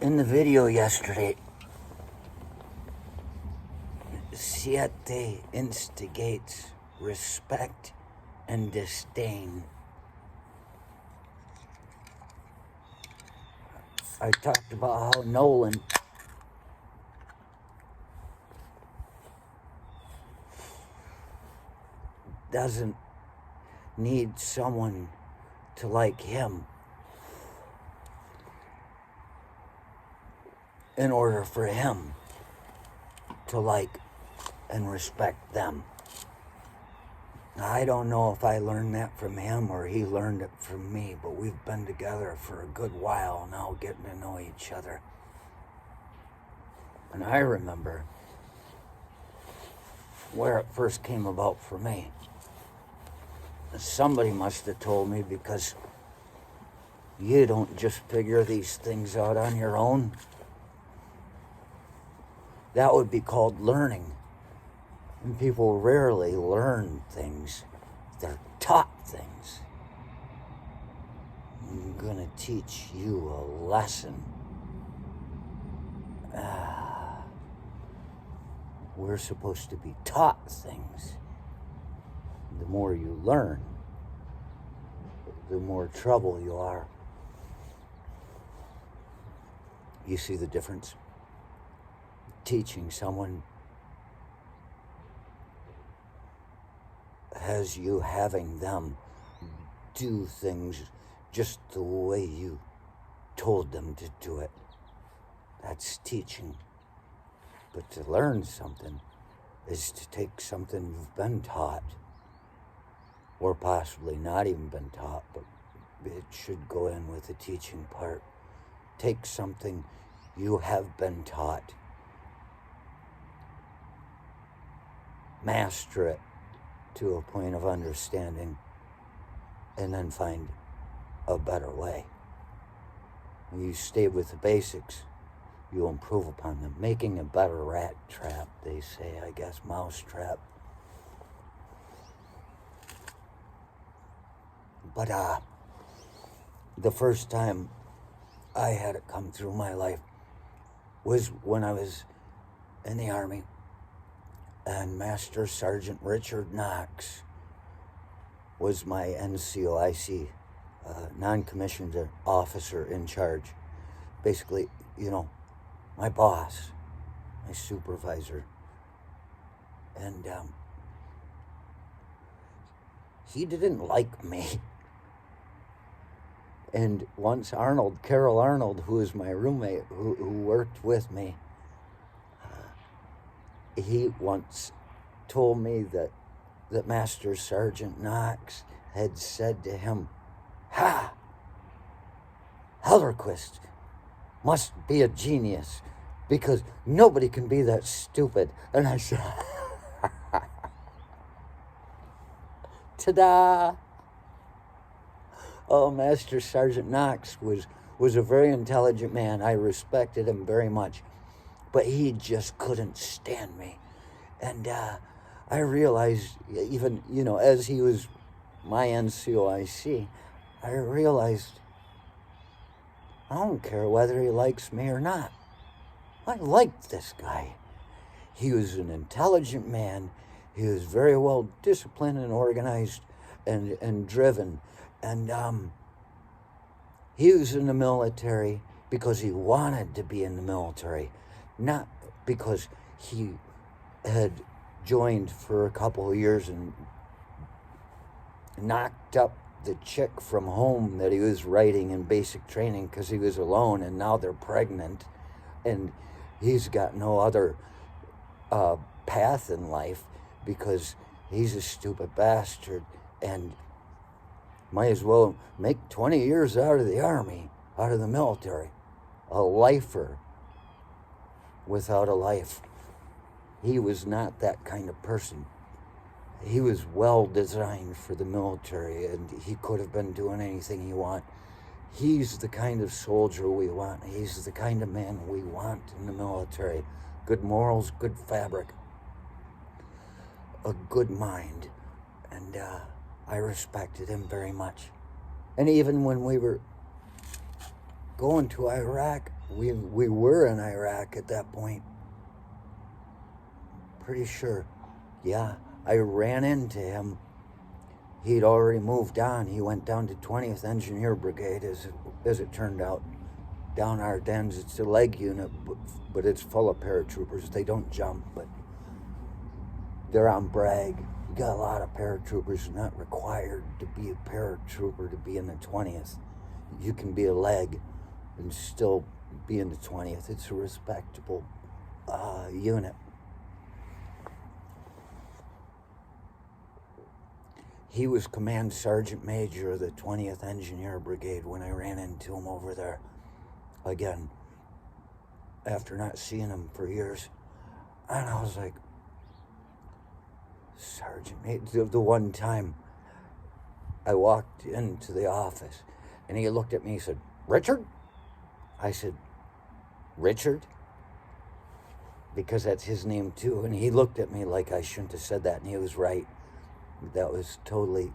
In the video yesterday, Siete instigates respect and disdain. I talked about how Nolan doesn't need someone to like him in order for him to like and respect them. I don't know if I learned that from him or he learned it from me, but we've been together for a good while now, getting to know each other. And I remember where it first came about for me. Somebody must have told me, because you don't just figure these things out on your own. That would be called learning. And people rarely learn things. They're taught things. I'm gonna teach you a lesson. We're supposed to be taught things. The more you learn, the more trouble you are. You see the difference? Teaching someone has you having them do things just the way you told them to do it. That's teaching. But to learn something is to take something you've been taught, or possibly not even been taught, but it should go in with the teaching part. Take something you have been taught, master it to a point of understanding, and then find a better way. When you stay with the basics, you'll improve upon them. Making a better rat trap, they say, I guess, mouse trap. But the first time I had it come through my life was when I was in the Army, and Master Sergeant Richard Knox was my NCOIC, non-commissioned officer in charge. Basically, my boss, my supervisor. And he didn't like me. And once Carol Arnold, who was my roommate, who worked with me, he once told me that Master Sergeant Knox had said to him, "Ha! Hellerquist must be a genius, because nobody can be that stupid." And I said, ta-da! Oh, Master Sergeant Knox was a very intelligent man. I respected him very much. But he just couldn't stand me. And I realized, even, as he was my NCOIC, I realized I don't care whether he likes me or not. I liked this guy. He was an intelligent man. He was very well disciplined and organized and driven. And he was in the military because he wanted to be in the military, not because he had joined for a couple of years and knocked up the chick from home that he was writing in basic training because he was alone, and now they're pregnant, and he's got no other path in life because he's a stupid bastard and might as well make 20 years out of the Army, out of the military. A lifer without a life. He was not that kind of person. He was well designed for the military, and he could have been doing anything he wanted. He's the kind of soldier we want. He's the kind of man we want in the military. Good morals, good fabric, a good mind. And I respected him very much. And even when we were going to Iraq, we were in Iraq at that point. Pretty sure. Yeah, I ran into him. He'd already moved on. He went down to 20th Engineer Brigade, as it turned out, down Ardennes. It's a leg unit, but it's full of paratroopers. They don't jump, but they're on Bragg. You got a lot of paratroopers. Not required to be a paratrooper to be in the 20th. You can be a leg and still be in the 20th. It's a respectable unit. He was Command Sergeant Major of the 20th Engineer Brigade when I ran into him over there. Again, after not seeing him for years. And I was like, Sergeant Major. The one time I walked into the office and he looked at me and said, Richard? I said, Richard? Because that's his name too. And he looked at me like I shouldn't have said that, and he was right. That was totally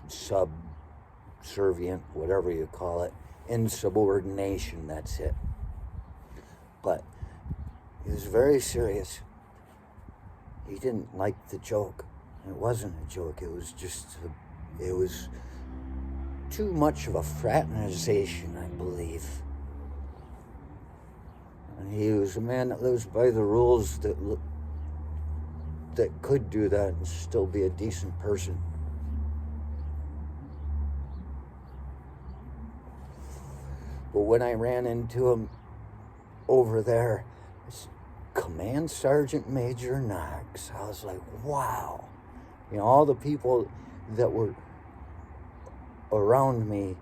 subservient, whatever you call it. Insubordination, that's it. But he was very serious. He didn't like the joke. It wasn't a joke. It was just, it was too much of a fraternization, I believe. And he was a man that lives by the rules, that could do that and still be a decent person. But when I ran into him over there, Command Sergeant Major Knox, I was like, wow. You know, all the people that were around me,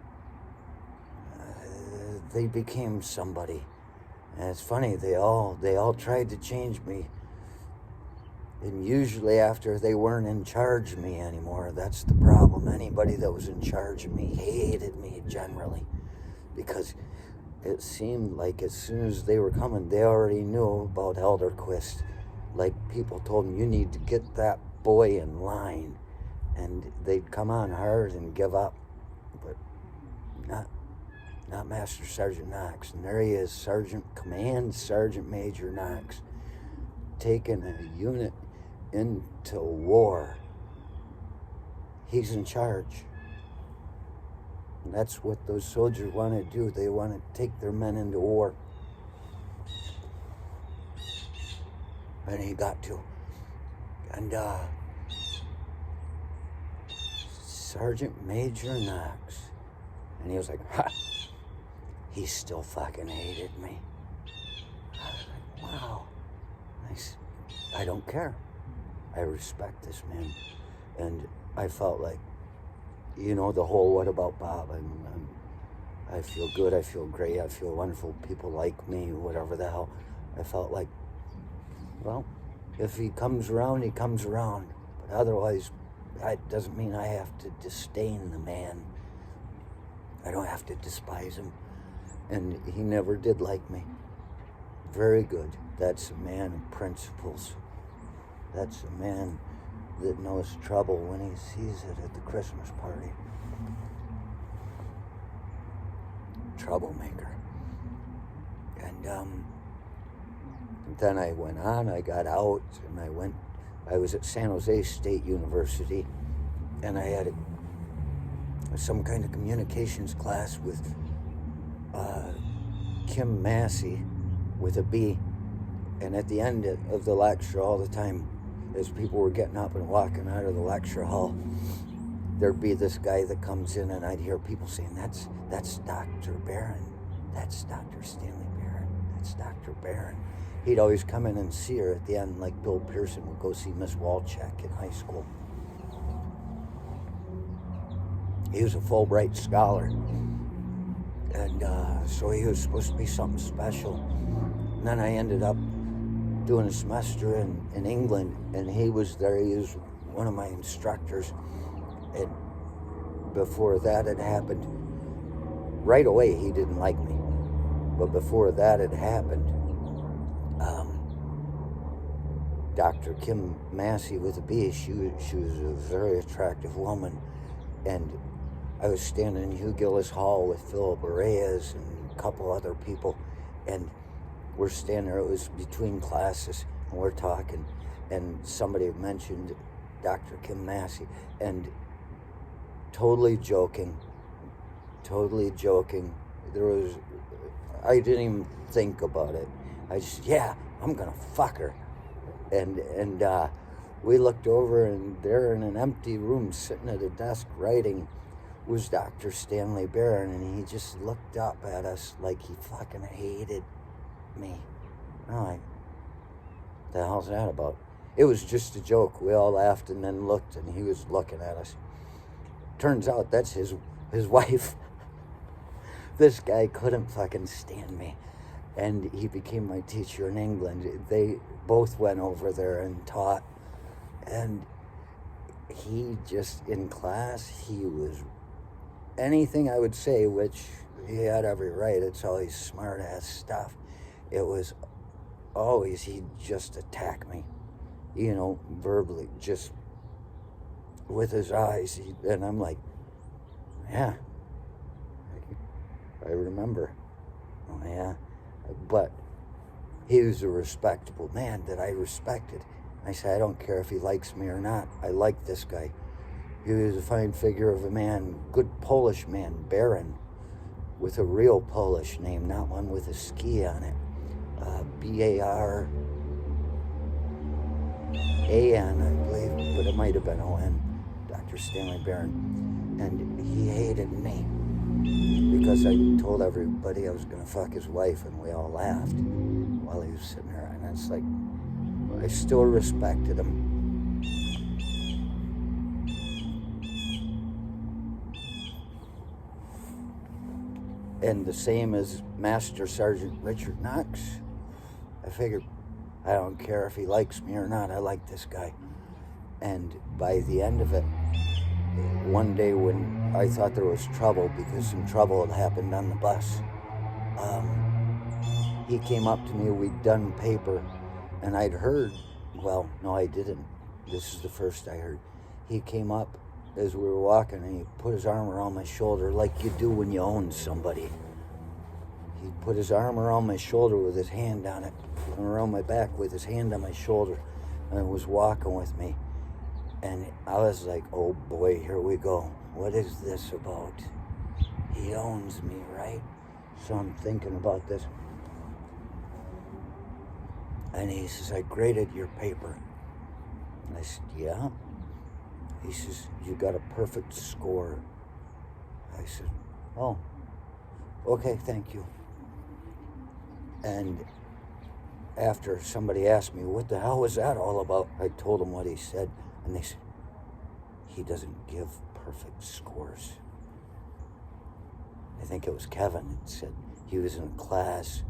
they became somebody. And it's funny, they all tried to change me. And usually after they weren't in charge of me anymore, that's the problem. Anybody that was in charge of me hated me generally, because it seemed like as soon as they were coming, they already knew about Elderquist. Like, people told them, you need to get that boy in line. And they'd come on hard and give up. But not Master Sergeant Knox. And there he is, Command Sergeant Major Knox, taking a unit into war. He's in charge. And that's what those soldiers want to do. They want to take their men into war. And he got to. And Sergeant Major Knox. And he was like, ha! He still fucking hated me. I was like, wow. I don't care. I respect this man. And I felt like, you know, the whole what about Bob? And I feel good, I feel great, I feel wonderful, people like me, whatever the hell. I felt like, well, if he comes around, he comes around. But otherwise, it doesn't mean I have to disdain the man. I don't have to despise him. And he never did like me. Very good. That's a man of principles. That's a man that knows trouble when he sees it at the Christmas party. Troublemaker. And then I went on, I got out, and I was at San Jose State University, and I had some kind of communications class with Kim Massey with a B. And at the end of the lecture, all the time, as people were getting up and walking out of the lecture hall, there'd be this guy that comes in, and I'd hear people saying, that's Dr. Barron. That's Dr. Stanley Barron. That's Dr. Barron. He'd always come in and see her at the end, like Bill Pearson would go see Miss Walchek in high school. He was a Fulbright scholar. And so he was supposed to be something special. And then I ended up doing a semester in England, and he was there. He was one of my instructors. And before that had happened, right away he didn't like me. But before that had happened, Dr. Kim Massey with a B, she was a very attractive woman. And I was standing in Hugh Gillis Hall with Philip Reyes and a couple other people, And we're standing there, it was between classes, and we're talking, and somebody mentioned Dr. Kim Massey, and totally joking, I didn't even think about it. I just, yeah, I'm gonna fuck her. And we looked over, and there in an empty room, sitting at a desk writing, was Dr. Stanley Barron, and he just looked up at us like he fucking hated me. I'm like, what the hell's that about? It was just a joke. We all laughed and then looked, and he was looking at us. Turns out that's his wife. This guy couldn't fucking stand me. And he became my teacher in England. They both went over there and taught. And he just, in class, he was anything I would say, which he had every right. It's always smart ass stuff. It was always, he'd just attack me, verbally, just with his eyes. And I'm like, yeah, I remember. Oh, yeah. But he was a respectable man that I respected. I said, I don't care if he likes me or not. I like this guy. He was a fine figure of a man, good Polish man, Baron, with a real Polish name, not one with a ski on it. B-A-R-A-N, I believe, but it might have been O-N, Dr. Stanley Barron. And he hated me because I told everybody I was going to fuck his wife, and we all laughed while he was sitting there. And it's like, I still respected him. And the same as Master Sergeant Richard Knox. I figured, I don't care if he likes me or not, I like this guy. And by the end of it, one day when I thought there was trouble, because some trouble had happened on the bus, he came up to me, we'd done paper, and I'd heard, well, no, I didn't. This is the first I heard. He came up as we were walking, and he put his arm around my shoulder like you do when you own somebody. He put his arm around my shoulder with his hand on it, and around my back with his hand on my shoulder, and was walking with me. And I was like, oh boy, here we go. What is this about? He owns me, right? So I'm thinking about this. And he says, I graded your paper. And I said, yeah? He says, you got a perfect score. I said, oh, okay, thank you. And after somebody asked me, what the hell was that all about? I told them what he said. And they said, he doesn't give perfect scores. I think it was Kevin that said he was in a class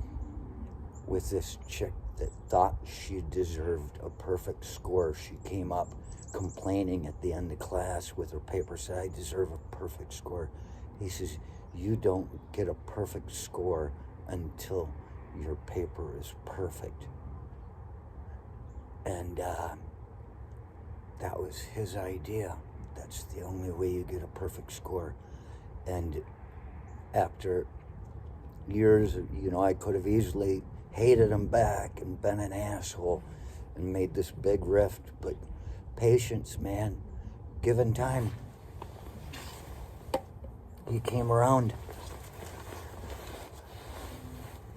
with this chick that thought she deserved a perfect score. She came up complaining at the end of class with her paper, said, I deserve a perfect score. He says, you don't get a perfect score until your paper is perfect. And that was his idea. That's the only way you get a perfect score. And after years, I could have easily hated him back and been an asshole and made this big rift, but patience, man. Given time, he came around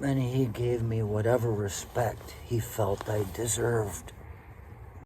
and he gave me whatever respect he felt I deserved.